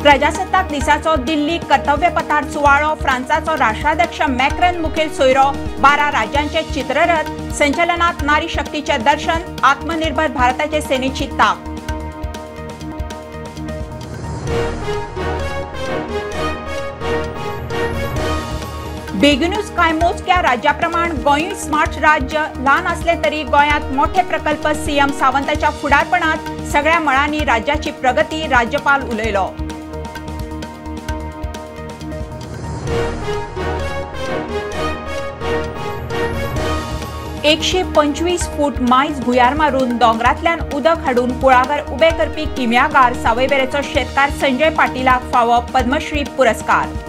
प्रजासत्ताक दिसाचो दिल्ली कर्तव्य पथार सुवाळो फ्रांसाचो राष्ट्राध्यक्ष मॅक्रॉन मुखेल सोयरो 12 राज्यांचे चित्ररथ संचलनात नारी शक्तीचे दर्शन आत्मनिर्भर भारताचे सेनेची ताक। बेगीनूच कांय मोजक्या राज्याप्रमाण गोंय स्मार्ट राज्य ल्हान असले तरी गोंयांत मोठे प्रकल्प सीएम सावंताच्या फुडारपणात सगळ्या मळांनी राज्याची प्रगती राज्यपाल उलयलो। एकशे 25 फूट मायज भुयार मारून दोंगरांतल्यान उदक हाडून कुळागर उबे करपी किम्यागार सावयवेरेचो शेतकार संजय पाटीलाक फावो पद्मश्री पुरस्कार।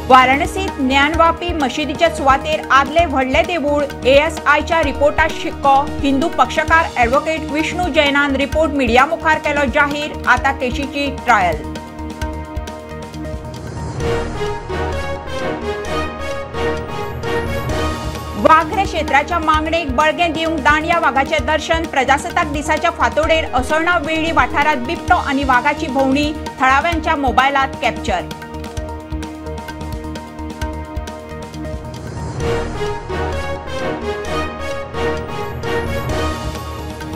वाराणसीत ज्ञानवापी मशिदीच्या सुवातेर आदले व्हडले देवूळ एएसआयच्या रिपोर्टात शिक्को हिंदू पक्षकार ॲडव्होकेट विष्णू जैनान रिपोर्ट मिडिया मुखार केलो जाहीर आता केशीची ट्रायल। वाघरे क्षेत्राच्या मागणेक बळगें दिवंक दांडिया वाघाचे दर्शन प्रजासत्ताक दिसाच्या फांतोडेर असोळणा वेळी वाठारात बिबटो आनी वाघाची भोंवडी थळाव्यांच्या मोबायलात कॅप्चर।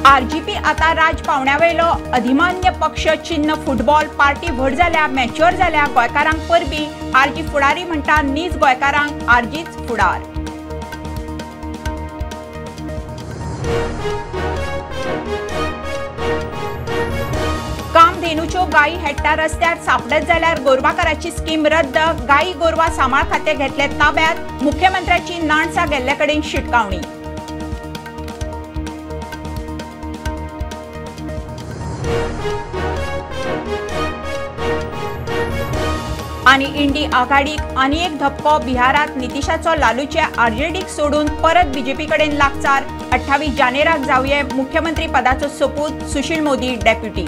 आरजीपी आता राज पावण्यावेलो अधिमान्य पक्ष चिन्ह फुटबॉल पार्टी व्हड जाल्या मॅच्युअर जाल्या गोंयकारांक परबी आरजी फुडारी म्हणटा नीज गोंयकारांक आरजीच फुडार। कामधेनूच्यो गायी हेट्टा रस्त्यार सापडत जाल्यार गोरवाकाराची स्कीम रद्द गायी गोरवा सांबाळ खाते घेतले ताब्यात मुख्यमंत्र्याची नाणसा गेल्ले कडेन शिटकावणी। आणि इंडी आघाडीक आनी एक धपको बिहारात नितीशाचो लालूचे आरजेडीक सोडून परत बीजेपी कडेन लागचार 28 जानेराक जावये मुख्यमंत्री पदाचो सोपूत सुशील मोदी डेप्युटी।